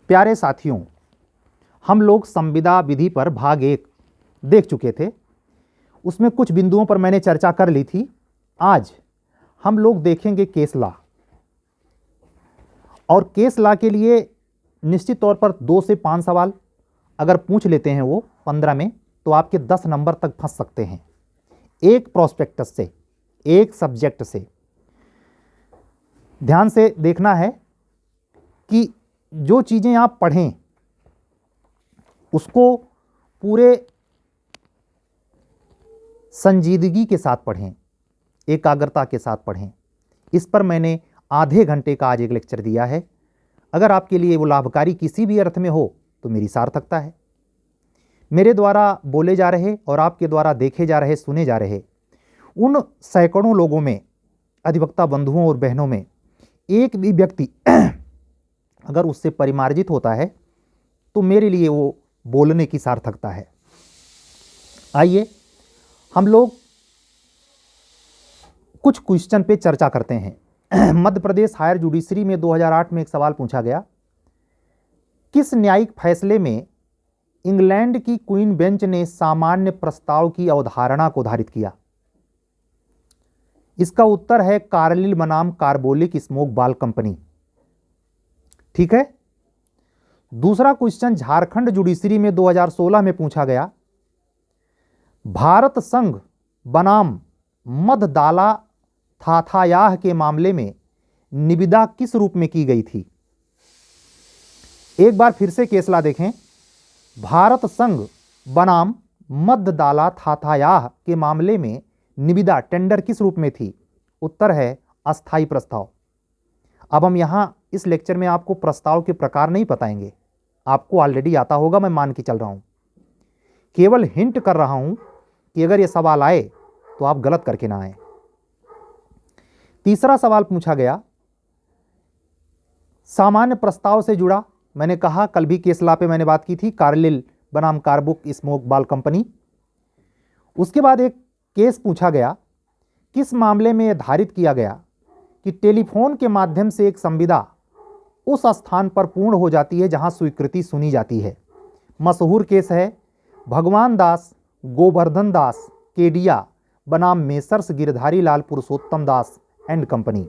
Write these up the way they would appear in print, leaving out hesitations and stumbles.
प्यारे साथियों, हम लोग संविदा विधि पर भाग 1 देख चुके थे। उसमें कुछ बिंदुओं पर मैंने चर्चा कर ली थी। आज हम लोग देखेंगे केस लॉ, और केस लॉ के लिए निश्चित तौर पर 2 से 5 सवाल अगर पूछ लेते हैं वो 15 में, तो आपके 10 नंबर तक फंस सकते हैं। एक प्रोस्पेक्टस से, एक सब्जेक्ट से। ध्यान से देखना है कि जो चीज़ें आप पढ़ें उसको पूरे संजीदगी के साथ पढ़ें, एकाग्रता के साथ पढ़ें। इस पर मैंने आधे घंटे का आज एक लेक्चर दिया है। अगर आपके लिए वो लाभकारी किसी भी अर्थ में हो तो मेरी सार्थकता है। मेरे द्वारा बोले जा रहे और आपके द्वारा देखे जा रहे, सुने जा रहे उन सैकड़ों लोगों में, अधिवक्ता बंधुओं और बहनों में, एक भी व्यक्ति अगर उससे परिमार्जित होता है तो मेरे लिए वो बोलने की सार्थकता है। आइए हम लोग कुछ क्वेश्चन पे चर्चा करते हैं। मध्य प्रदेश हायर जुडिशरी में 2008 में एक सवाल पूछा गया, किस न्यायिक फैसले में इंग्लैंड की क्वीन बेंच ने सामान्य प्रस्ताव की अवधारणा को धारित किया? इसका उत्तर है कार्लिल बनाम कार्बोलिक स्मोक बाल कंपनी। ठीक है। दूसरा क्वेश्चन झारखंड जुडिशरी में 2016 में पूछा गया, भारत संघ बनाम मधदाला थाथायाह के मामले में निविदा किस रूप में की गई थी? एक बार फिर से केस लॉ देखें। भारत संघ बनाम मधदाला थाथायाह के मामले में निविदा, टेंडर किस रूप में थी? उत्तर है अस्थाई प्रस्ताव। अब हम यहां इस लेक्चर में आपको प्रस्ताव के प्रकार नहीं बताएंगे, आपको ऑलरेडी आता होगा, मैं मान के चल रहा हूं। केवल हिंट कर रहा हूं कि अगर यह सवाल आए तो आप गलत करके ना आए। तीसरा सवाल पूछा गया सामान्य प्रस्ताव से जुड़ा। मैंने कहा कल भी केस लॉ पे मैंने बात की थी, कार्लिल बनाम कार्बुक स्मोक बाल कंपनी। उसके बाद एक केस पूछा गया, किस मामले में यह धारित किया गया कि टेलीफोन के माध्यम से एक संविदा उस स्थान पर पूर्ण हो जाती है जहां स्वीकृति सुनी जाती है? मशहूर केस है भगवान दास गोवर्धन दास केडिया बनाम messrs Girdhari Lal Purushottam Das and company.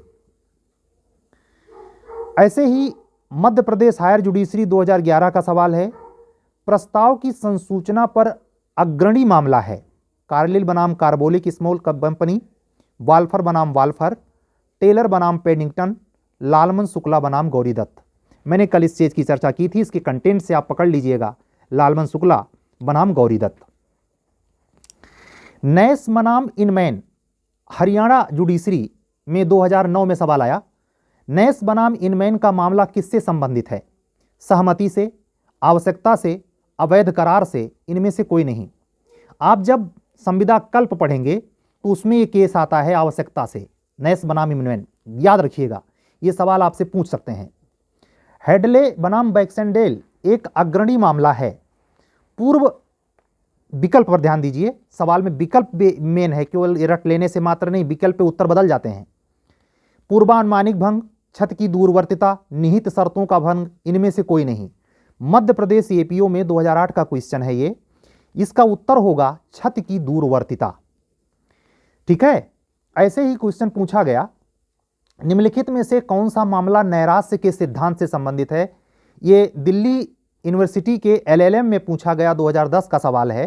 ऐसे ही मध्य प्रदेश हायर जुडिशरी 2011 का सवाल है, प्रस्ताव की संसूचना पर अग्रणी मामला है कार्लिल बनाम कार्बोलिक स्मोक कंपनी, वाल्फर बनाम वाल्फर, टेलर बनाम पेडिंगटन, लालमन शुक्ला बनाम गौरीदत्त। मैंने कल इस चीज की चर्चा की थी, इसके कंटेंट से आप पकड़ लीजिएगा, लालमन शुक्ला बनाम गौरीदत्त। नैस बनाम इनमैन हरियाणा जुडिशरी में 2009 में सवाल आया, नैस बनाम इनमैन का मामला किससे संबंधित है? सहमति से, आवश्यकता से, अवैध करार से, इनमें से कोई नहीं। आप जब संविदा कल्प पढ़ेंगे तो उसमें यह केस आता है आवश्यकता से, नैस बनाम इनमैन, याद रखिएगा, यह सवाल आपसे पूछ सकते हैं। हेडले बनाम बैक्सेंडेल एक अग्रणी मामला है। पूर्व विकल्प पर ध्यान दीजिए, सवाल में विकल्प मेन है, केवल रट लेने से मात्र नहीं, विकल्प पे उत्तर बदल जाते हैं। पूर्वानुमानिक भंग, छत की दूरवर्तिता, निहित शर्तों का भंग, इनमें से कोई नहीं। मध्य प्रदेश एपीओ में 2008 का क्वेश्चन है ये, इसका उत्तर होगा छत की दूरवर्तिता। ठीक है। ऐसे ही क्वेश्चन पूछा गया, निम्नलिखित में से कौन सा मामला नैराश्य के सिद्धांत से संबंधित है? ये दिल्ली यूनिवर्सिटी के एलएलएम में पूछा गया 2010 का सवाल है।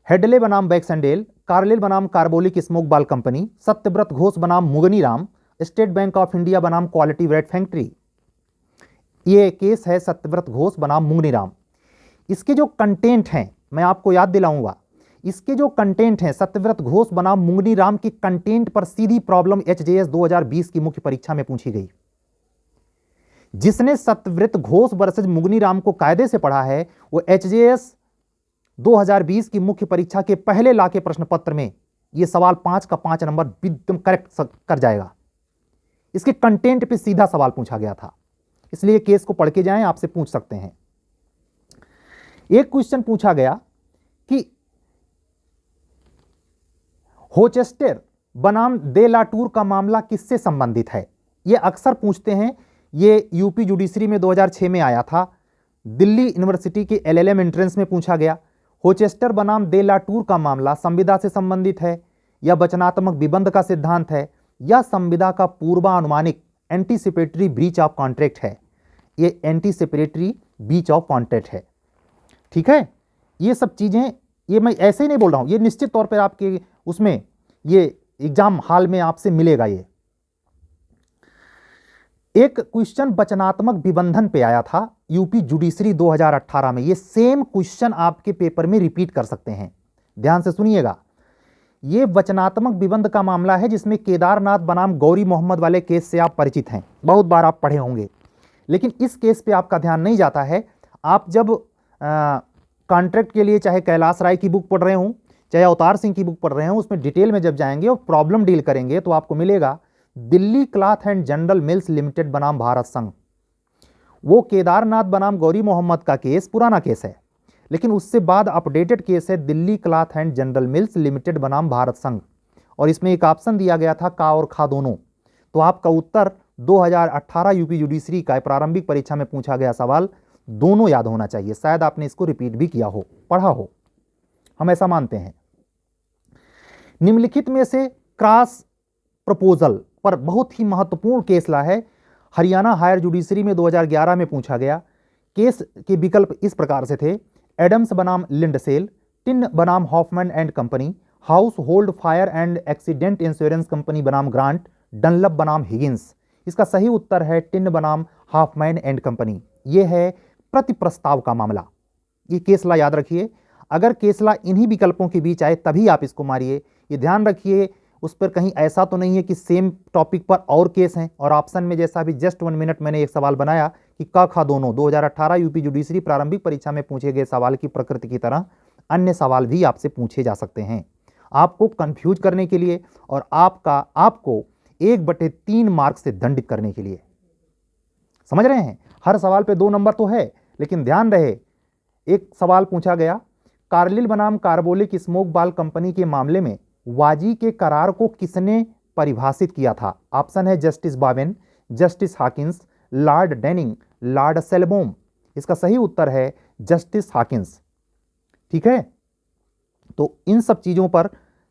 हेडले बनाम बैक्सेंडेल, कार्लिल बनाम Carbolic Smoke Ball Company, Satyabrata Ghosh बनाम Mugni Ram, State Bank of India बनाम क्वालिटी ब्रेड फैक्ट्री। ये केस है सत्यव्रत घोष बनाम मुगनी राम। इसके जो कंटेंट हैं मैं आपको याद दिलाऊंगा, इसके जो कंटेंट हैं सत्यव्रत घोष बनाम मुगनी राम के कंटेंट पर सीधी प्रॉब्लम एचजेएस 2020 की मुख्य परीक्षा में पूछी गई। जिसने सत्यव्रत घोष वर्सेस मुगनी राम को कायदे से पढ़ा है वो एचजेएस 2020 की मुख्य परीक्षा के पहले ला के प्रश्न पत्र में यह सवाल 5 का 5 नंबर एकदम करेक्ट कर जाएगा। इसके कंटेंट पे सीधा सवाल पूछा गया था, इसलिए केस को पढ़ के जाएं, आपसे पूछ सकते हैं। एक क्वेश्चन पूछा गया कि होचेस्टर बनाम दे लाटूर का मामला किससे संबंधित है? यह अक्सर पूछते हैं, यह यूपी जुडिशरी में 2006 में आया था। दिल्ली यूनिवर्सिटी के एलएलएम एंट्रेंस में पूछा गया। होचेस्टर बनाम दे ला टूर का मामला संविदा से संबंधित है या वचनात्मक विबंध का सिद्धांत है या संविदा का पूर्वानुमानिक एंटीसिपेटरी ब्रीच ऑफ कॉन्ट्रैक्ट है। ये एंटीसिपेटरी ब्रीच ऑफ कॉन्ट्रैक्ट है। ठीक है, ये सब चीजें, ये मैं ऐसे ही नहीं बोल रहा हूं, ये निश्चित तौर पर आपके उसमें ये एग्जाम हॉल में आपसे मिलेगा। ये एक क्वेश्चन वचनात्मक विबंधन पे आया था यूपी जुडिशरी 2018 में। ये सेम क्वेश्चन आपके पेपर में रिपीट कर सकते हैं, ध्यान से सुनिएगा। ये वचनात्मक विबंध का मामला है जिसमें केदारनाथ बनाम गौरी मोहम्मद वाले केस से आप परिचित हैं, बहुत बार आप पढ़े होंगे, लेकिन इस केस पे आपका ध्यान नहीं जाता है। आप जब कॉन्ट्रैक्ट के लिए चाहे कैलाश राय की बुक पढ़ रहे हों चाहे अवतार सिंह की बुक पढ़ रहे हों, उसमें डिटेल में जब जाएंगे और प्रॉब्लम डील करेंगे तो आपको मिलेगा Delhi cloth and general mills limited बनाम भारत संघ। वो केदारनाथ बनाम गौरी मोहम्मद का केस पुराना केस है, लेकिन उससे बाद अपडेटेड केस है Delhi cloth and general mills limited बनाम भारत संघ। और इसमें एक ऑप्शन दिया गया था का और खा दोनों। तो आपका उत्तर 2018 यूपी जुडिशरी का प्रारंभिक परीक्षा में पूछा गया सवाल दोनों याद होना चाहिए। शायद आपने इसको रिपीट भी किया हो, पढ़ा हो, हम ऐसा मानते हैं। निम्नलिखित में से क्रॉस प्रपोजल पर बहुत ही महत्वपूर्ण केस ला है, हरियाणा हायर जुडिशरी में 2011 में पूछा गया। केस के विकल्प इस प्रकार से थे, एडम्स बनाम लिंडसेल, टिन बनाम Hoffman and company, household fire and accident insurance company बनाम ग्रांट, डनलप बनाम हिगिंस। इसका सही उत्तर है टिन बनाम हॉफमैन एंड कंपनी। यह है प्रति प्रस्ताव का मामला। ये केसला याद रखिए, अगर केसला इन्हीं विकल्पों के बीच आए तभी आप इसको मारिए। ये ध्यान रखिए उस पर कहीं ऐसा तो नहीं है कि सेम टॉपिक पर और केस हैं। और ऑप्शन में जैसा भी जस्ट 1 मिनट मैंने एक सवाल बनाया कि क ख दोनों 2018 यूपी जुडिशरी प्रारंभिक परीक्षा में पूछे गए सवाल की प्रकृति की तरह अन्य सवाल भी आपसे पूछे जा सकते हैं, आपको कंफ्यूज करने के लिए और आपको 1/3 मार्क्स से दंडित करने के लिए। समझ रहे हैं, हर सवाल पे 2 नंबर तो है, लेकिन ध्यान रहे एक सवाल पूछा गया, कार्लिल बनाम कार्बोलिक स्मोक बाल कंपनी के मामले में वाजी के करार को किसने परिभाषित किया था? ऑप्शन है Justice Bowen, Justice Hawkins, Lord Denning, Lord Selborne. इसका सही उत्तर है जस्टिस हॉकिंस। ठीक है, तो इन सब चीजों पर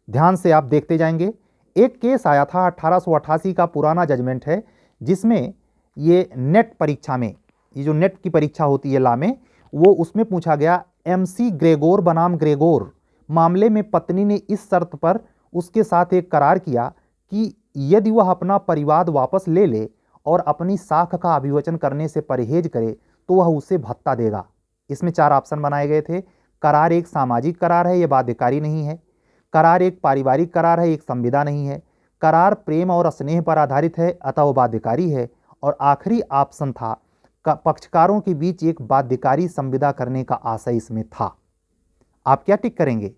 ध्यान से आप देखते जाएंगे। एक केस आया था 1888 का पुराना जजमेंट है, जिसमें ये नेट परीक्षा में, ये जो नेट की परीक्षा होती है ला में, वो उसमें पूछा गया MC ग्रेगोर बनाम ग्रेगोर मामले में पत्नी ने इस शर्त पर उसके साथ एक करार किया कि यदि वह अपना परिवाद वापस ले ले और अपनी साख का अभिवचन करने से परहेज करे तो वह उसे भत्ता देगा। इसमें 4 ऑप्शन बनाए गए थे। करार एक सामाजिक करार है, यह बाध्यकारी नहीं है। करार एक पारिवारिक करार है, एक संविदा नहीं है। करार प्रेम और स्नेह पर आधारित है, अतः वह बाध्यकारी है। और आखिरी ऑप्शन था पक्षकारों के बीच एक बाध्यकारी संविदा करने का आशय इसमें था। आप क्या टिक करेंगे?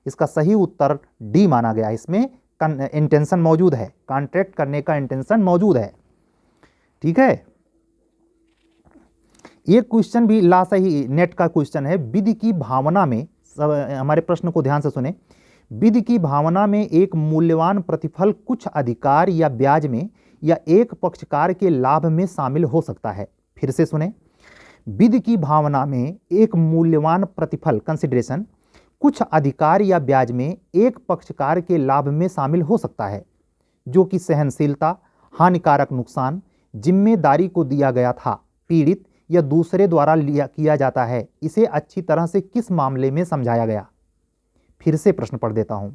इसका सही उत्तर डी माना गया। इसमें इंटेंशन मौजूद है, कॉन्ट्रैक्ट करने का इंटेंशन मौजूद है। ठीक है, ये क्वेश्चन भी ला सही नेट का क्वेश्चन है। विधि की भावना में, हमारे प्रश्न को ध्यान से सुने, विधि की भावना में एक मूल्यवान प्रतिफल कुछ अधिकार या ब्याज में या एक पक्षकार के लाभ में शामिल हो सकता है। फिर से सुने, विधि की भावना में एक मूल्यवान प्रतिफल कंसिडरेशन कुछ अधिकार या ब्याज में एक पक्षकार के लाभ में शामिल हो सकता है, जो कि सहनशीलता, हानिकारक नुकसान, जिम्मेदारी को दिया गया था, पीड़ित या दूसरे द्वारा किया जाता है। इसे अच्छी तरह से किस मामले में समझाया गया? फिर से प्रश्न पढ़ देता हूं।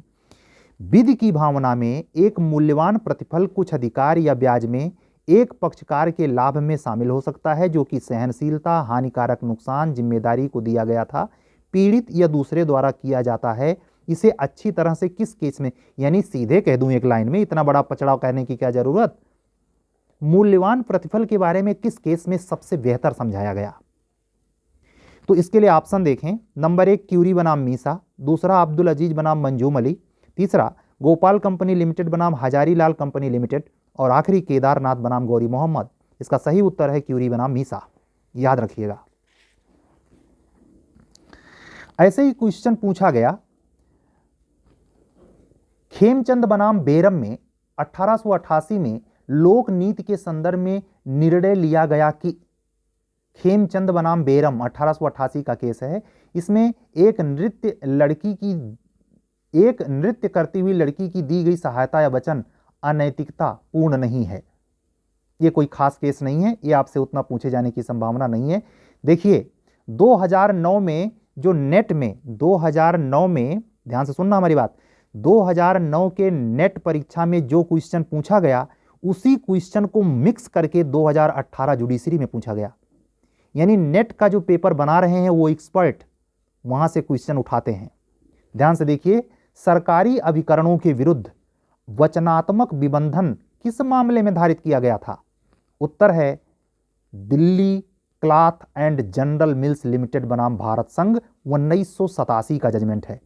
विधि की भावना में एक मूल्यवान प्रतिफल कुछ अधिकार या ब्याज में एक पक्षकार के लाभ में शामिल हो सकता है, जो कि सहनशीलता, हानिकारक नुकसान, जिम्मेदारी को दिया गया था, पीड़ित या दूसरे द्वारा किया जाता है। इसे अच्छी तरह से किस केस में, यानी सीधे कह दूं एक लाइन में, इतना बड़ा पचड़ाव कहने की क्या जरूरत। मूल्यवान प्रतिफल के बारे में किस केस में सबसे बेहतर समझाया गया? तो इसके लिए ऑप्शन देखें। नंबर 1 क्यूरी बनाम मीसा, दूसरा अब्दुल अजीज बनाम मंजूम अली, तीसरा गोपाल कंपनी लिमिटेड बनाम हजारी लाल कंपनी लिमिटेड, और आखिरी केदारनाथ बनाम गौरी मोहम्मद। इसका सही उत्तर है क्यूरी बनाम मीसा, याद रखिएगा। ऐसे ही क्वेश्चन पूछा गया खेमचंद बनाम बेरम में 1888 में लोक नीति के संदर्भ में निर्णय लिया गया कि खेमचंद बनाम बेरम 1888 का केस है। इसमें एक नृत्य करती हुई लड़की की दी गई सहायता या वचन अनैतिकता पूर्ण नहीं है। ये कोई खास केस नहीं है, ये आपसे उतना पूछे जाने की संभावना नहीं है। देखिए 2009 में जो नेट में 2009 में, ध्यान से सुनना हमारी बात, 2009 के नेट परीक्षा में जो क्वेश्चन पूछा गया उसी क्वेश्चन को मिक्स करके 2018 जुडिशरी में पूछा गया। यानी नेट का जो पेपर बना रहे हैं वो एक्सपर्ट वहां से क्वेश्चन उठाते हैं। ध्यान से देखिए, सरकारी अभिकरणों के विरुद्ध वचनात्मक निबंधन किस मामले में धारित किया गया था? उत्तर है Delhi cloth and general mills limited बनाम भारत संघ 1987 का जजमेंट है।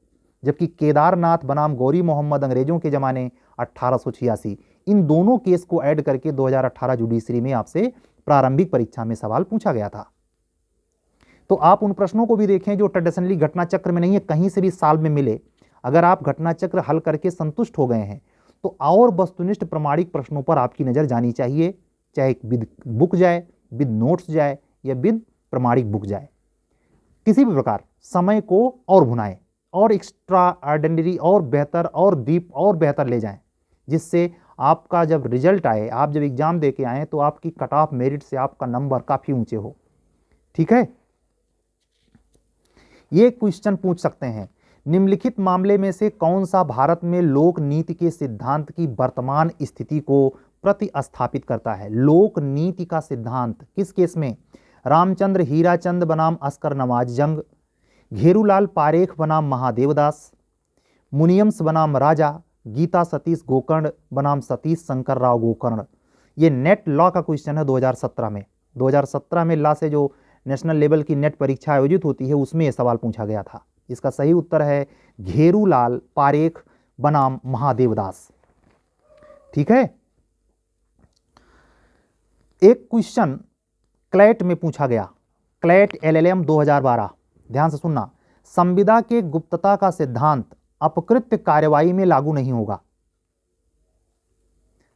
जबकि केदारनाथ बनाम गौरी मोहम्मद अंग्रेजों के जमाने 1886। इन दोनों केस को ऐड करके 2018 जुडिशरी में आपसे प्रारंभिक परीक्षा में सवाल पूछा गया था। तो आप उन प्रश्नों को भी देखें जो ट्रेडिशनली घटना चक्र में नहीं है, कहीं से भी साल में मिले। अगर आप घटना चक्र हल करके संतुष्ट हो गए हैं तो और वस्तुनिष्ठ प्रमाणिक प्रश्नों पर आपकी नजर जानी चाहिए, चाहे विद बुक जाए, विद नोट्स जाए या विद प्रमाणिक बुक जाए। किसी भी प्रकार समय को और भुनाएं और एक्स्ट्रा ऑर्डिनरी और बेहतर और डीप और बेहतर ले जाएं, जिससे आपका जब रिजल्ट आए, आप जब एग्जाम दे के आए तो आपकी कट ऑफ मेरिट से आपका नंबर काफी ऊंचे हो। ठीक है, ये क्वेश्चन पूछ सकते हैं, निम्नलिखित मामले में से कौन सा भारत में लोक नीति के सिद्धांत की वर्तमान स्थिति को प्रतिस्थापित करता है? लोक नीति का सिद्धांत किस केस में? रामचंद्र हीराचंद बनाम अस्कर नवाज जंग, घेरूलाल पारेख बनाम महादेवदास, मुनियम्स बनाम राजा, गीता सतीश गोकर्ण बनाम सतीश शंकर राव गोकर्ण। ये नेट लॉ का क्वेश्चन है 2017 में। 2017 में लॉ से जो नेशनल लेवल की नेट परीक्षा आयोजित होती है उसमें यह सवाल पूछा गया था। इसका सही उत्तर है घेरूलाल पारेख बनाम महादेवदास। ठीक है, एक क्वेश्चन क्लैट में पूछा गया, क्लैट LLM 2012। ध्यान से सुनना, संविदा के गुप्तता का सिद्धांत अपकृत्य कार्यवाही में लागू नहीं होगा।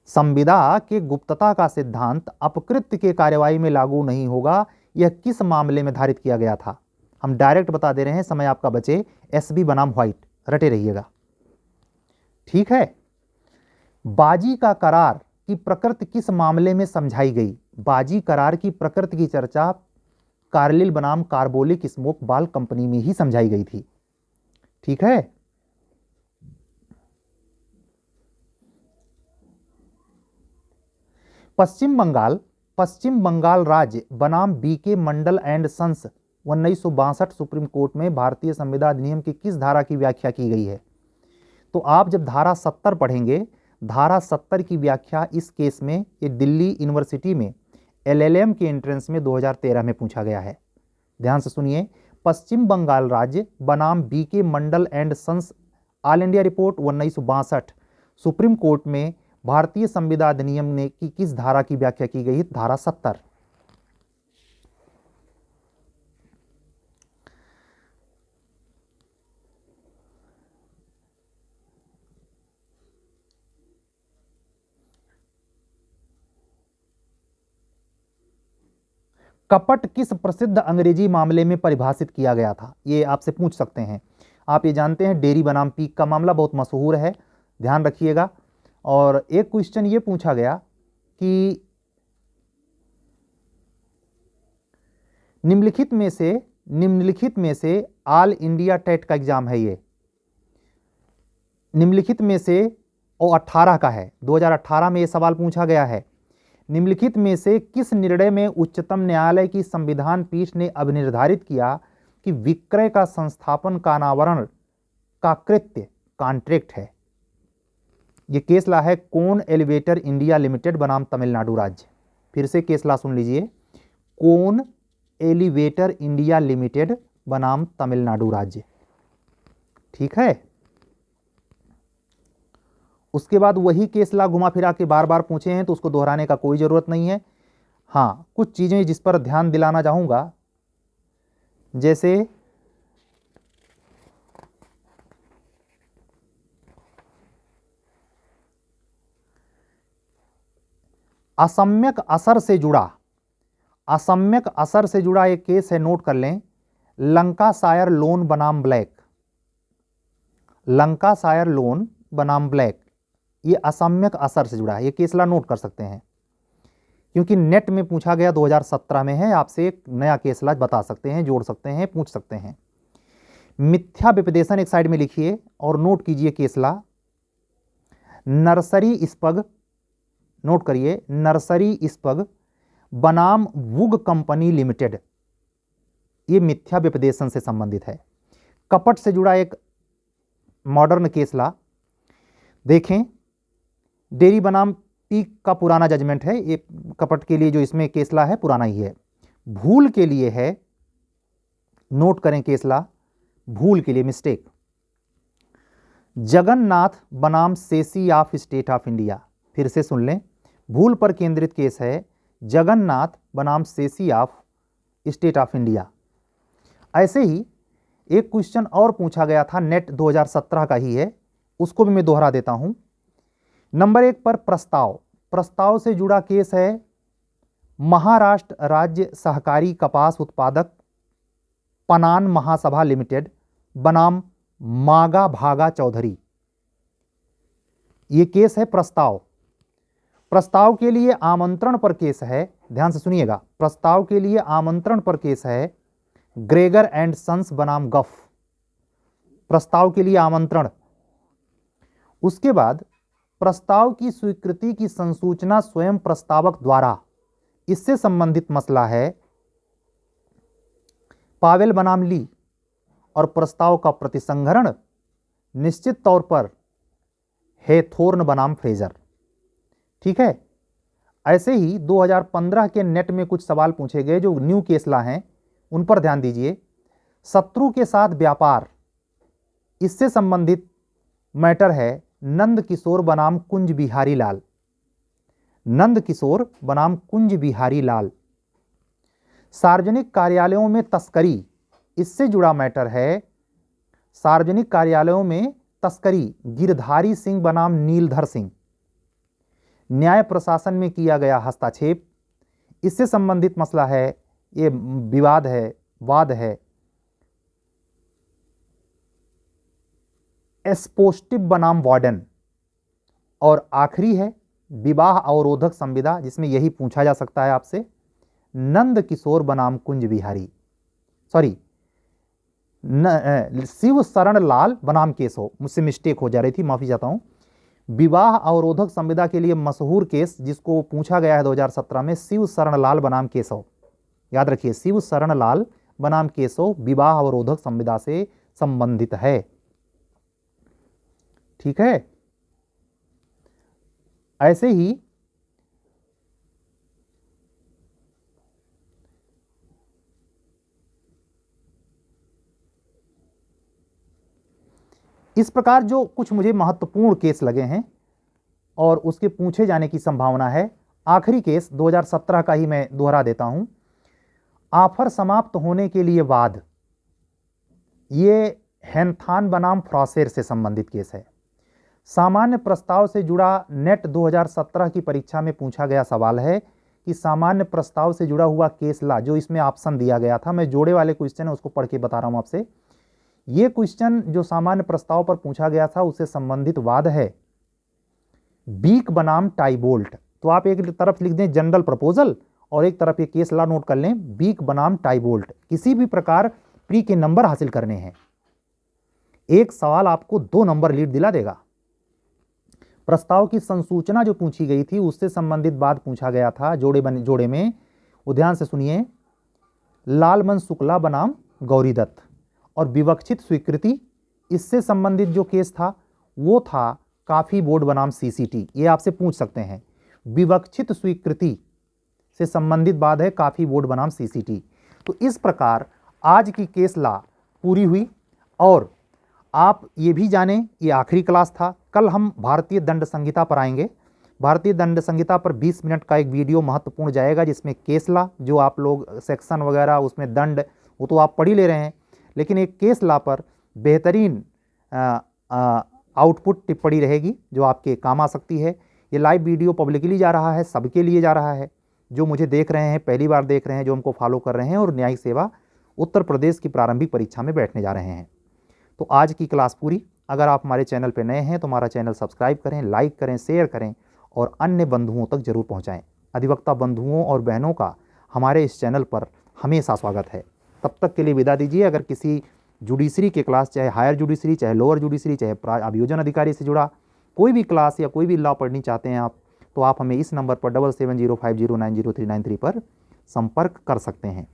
संविदा के गुप्तता का सिद्धांत अपकृत्य के कार्यवाही में लागू नहीं होगा। यह किस मामले में धारित किया गया था? हम डायरेक्ट बता दे रहे हैं, समय आपका बचे। SB बनाम व्हाइट, रटे रहिएगा। ठीक है, बाजी का करार की प्रकृति किस मामले में समझाई गई? बाजी करार की प्रकृति की चर्चा कार्लिल बनाम कार्बोलिक स्मोक बाल कंपनी में ही समझाई गई थी। ठीक है, पश्चिम बंगाल राज्य बनाम BK Mandal and sons 1962 supreme court में भारतीय संविदा अधिनियम की किस धारा की व्याख्या की गई है? तो आप जब धारा 70 पढ़ेंगे, धारा 70 की व्याख्या इस केस में ये दिल्ली यूनिवर्सिटी में LLM के एंट्रेंस में 2013 में पूछा गया है। ध्यान से सुनिए, पश्चिम बंगाल राज्य बनाम BK Mandal and sons all India report 1962 supreme court में भारतीय संविदा अधिनियम ने की किस धारा की व्याख्या की गई? धारा 70। कपट किस प्रसिद्ध अंग्रेजी मामले में परिभाषित किया गया था? ये आपसे पूछ सकते हैं। आप ये जानते हैं डेरी बनाम पीक का मामला बहुत मशहूर है, ध्यान रखिएगा। और एक क्वेश्चन ये पूछा गया कि निम्नलिखित में से ऑल इंडिया टेट का एग्जाम है ये, निम्नलिखित में से, और 18 का है, 2018 में ये सवाल पूछा गया है। निम्नलिखित में से किस निर्णय में उच्चतम न्यायालय की संविधान पीठ ने अब निर्धारित किया कि विक्रय का संस्थापन का अनावरण का कृत्य कॉन्ट्रैक्ट है? यह केस ला है कोन एलिवेटर इंडिया लिमिटेड बनाम तमिलनाडु राज्य। फिर से केस ला सुन लीजिए, कोन एलिवेटर इंडिया लिमिटेड बनाम तमिलनाडु राज्य। ठीक है, उसके बाद वही केस ला घुमा फिरा के बार बार पूछे हैं तो उसको दोहराने का कोई जरूरत नहीं है। हाँ, कुछ चीजें जिस पर ध्यान दिलाना चाहूंगा, जैसे असम्यक असर से जुड़ा असम्यक असर से जुड़ा एक केस है, नोट कर लें, लंकाशायर लोन बनाम ब्लैक। लंकाशायर लोन बनाम ब्लैक, ये असम्यक असर से जुड़ा है, ये केसला नोट कर सकते हैं, क्योंकि नेट में पूछा गया 2017 में है। आपसे एक नया केसला बता सकते हैं, जोड़ सकते हैं, पूछ सकते हैं। मिथ्या विपदेशन एक साइड में लिखिए और नोट कीजिए केसला। नर्सरी इस्पग, नोट करिए, नर्सरी इस्पग बनाम वुग कंपनी लिमिटेड, ये मिथ्या विपदेशन से संबंधित है। कपट से जुड़ा एक मॉडर्न केसला देखें, डेयरी बनाम पीक का पुराना जजमेंट है, ये कपट के लिए जो इसमें केसला है पुराना ही है। भूल के लिए है, नोट करें केसला, भूल के लिए, मिस्टेक। जगन्नाथ बनाम सेसी ऑफ स्टेट ऑफ इंडिया, फिर से सुन लें, भूल पर केंद्रित केस है, जगन्नाथ बनाम सेसी ऑफ स्टेट ऑफ इंडिया। ऐसे ही एक क्वेश्चन और पूछा गया था, नेट 2017 का ही है, उसको भी मैं दोहरा देता हूं। नंबर 1 पर प्रस्ताव, प्रस्ताव से जुड़ा केस है, महाराष्ट्र राज्य सहकारी कपास उत्पादक पनान महासभा लिमिटेड बनाम मागा भागा चौधरी, यह केस है प्रस्ताव। प्रस्ताव के लिए आमंत्रण पर केस है, ध्यान से सुनिएगा, प्रस्ताव के लिए आमंत्रण पर केस है ग्रेगर एंड सन्स बनाम गफ, प्रस्ताव के लिए आमंत्रण। उसके बाद प्रस्ताव की स्वीकृति की संसूचना स्वयं प्रस्तावक द्वारा, इससे संबंधित मसला है पावेल बनाम ली, और प्रस्ताव का प्रतिसंहरण निश्चित तौर पर हेथोर्न बनाम फ्रेजर। ठीक है। ऐसे ही 2015 के नेट में कुछ सवाल पूछे गए जो न्यू केसला हैं, उन पर ध्यान दीजिए। शत्रु के साथ व्यापार, इससे संबंधित मैटर है नंद किशोर बनाम कुंज बिहारी लाल, नंद किशोर बनाम कुंज बिहारी लाल। सार्वजनिक कार्यालयों में तस्करी, इससे जुड़ा मैटर है सार्वजनिक कार्यालयों में तस्करी, गिरधारी सिंह बनाम नीलधर सिंह। न्याय प्रशासन में किया गया हस्तक्षेप, इससे संबंधित मसला है, ये विवाद है, वाद है एस्पोस्टिव बनाम वार्डन। और आखिरी है विवाह अवरोधक संविदा, जिसमें यही पूछा जा सकता है आपसे, नंद किशोर बनाम कुंज बिहारी, सॉरी शिव शरण लाल बनाम केशव, मुझसे मिस्टेक हो जा रही थी, माफी चाहता हूं। विवाह अवरोधक संविदा के लिए मशहूर केस जिसको पूछा गया है 2017 में, शिव शरण लाल बनाम केशव, याद रखिए, शिव शरण लाल बनाम केशव विवाह अवरोधक संविदा से संबंधित है। ठीक है। ऐसे ही इस प्रकार जो कुछ मुझे महत्वपूर्ण केस लगे हैं और उसके पूछे जाने की संभावना है। आखिरी केस 2017 का ही मैं दोहरा देता हूं, ऑफर समाप्त होने के लिए वाद, ये हैंथान बनाम फ्रॉसेर से संबंधित केस है। सामान्य प्रस्ताव से जुड़ा नेट 2017 की परीक्षा में पूछा गया सवाल है कि सामान्य प्रस्ताव से जुड़ा हुआ केस ला, जो इसमें ऑप्शन दिया गया था, मैं जोड़े वाले क्वेश्चन है उसको पढ़ के बता रहा हूं आपसे। ये क्वेश्चन जो सामान्य प्रस्ताव पर पूछा गया था उससे संबंधित वाद है बीक बनाम टाइबोल्ट। तो आप एक तरफ लिख दें जनरल प्रपोजल और एक तरफ ये केस ला नोट कर लें, बीक बनाम टाइबोल्ट। किसी भी प्रकार प्री के नंबर हासिल करने हैं, एक सवाल आपको 2 नंबर लीड दिला देगा। प्रस्ताव की संसूचना जो पूछी गई थी उससे संबंधित बात पूछा गया था जोड़े में, वो ध्यान से सुनिए, लालमन शुक्ला बनाम गौरी दत्त। और विवक्षित स्वीकृति, इससे संबंधित जो केस था वो था काफी बोर्ड बनाम सीसीटी, ये आपसे पूछ सकते हैं। विवक्षित स्वीकृति से संबंधित बात है काफी बोर्ड बनाम सीसीटी। तो इस प्रकार आज की केस ला पूरी हुई। और आप ये भी जानें, ये आखिरी क्लास था, कल हम भारतीय दंड संहिता पर आएंगे। भारतीय दंड संहिता पर 20 मिनट का एक वीडियो महत्वपूर्ण जाएगा, जिसमें केस ला, जो आप लोग सेक्शन वगैरह उसमें दंड वो तो आप पढ़ ही ले रहे हैं, लेकिन एक केस ला पर बेहतरीन आउटपुट टिप्पणी रहेगी जो आपके काम आ सकती है। ये लाइव वीडियो पब्लिकली जा रहा है, सबके लिए जा रहा है, जो मुझे देख रहे हैं, पहली बार देख रहे हैं, जो हमको फॉलो कर रहे हैं और न्यायिक सेवा उत्तर प्रदेश की प्रारंभिक परीक्षा में बैठने जा रहे हैं। तो आज की क्लास पूरी। अगर आप हमारे चैनल पर नए हैं तो हमारा चैनल सब्सक्राइब करें, लाइक करें, शेयर करें और अन्य बंधुओं तक जरूर पहुँचाएँ। अधिवक्ता बंधुओं और बहनों का हमारे इस चैनल पर हमेशा स्वागत है। तब तक के लिए विदा दीजिए। अगर किसी जुडिशरी के क्लास, चाहे हायर जुडिशरी, चाहे लोअर जुडिशरी, चाहे अभियोजन अधिकारी से जुड़ा कोई भी क्लास या कोई भी लॉ पढ़नी चाहते हैं आप, तो आप हमें इस नंबर पर 7705090393 पर संपर्क कर सकते हैं।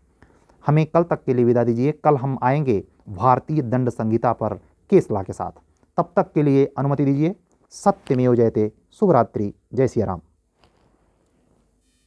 हमें कल तक के लिए विदा दीजिए। कल हम आएंगे भारतीय दंड संहिता पर केस लॉ के साथ। तब तक के लिए अनुमति दीजिए। सत्यमेव जयते। शुभ रात्रि। जय सिया राम।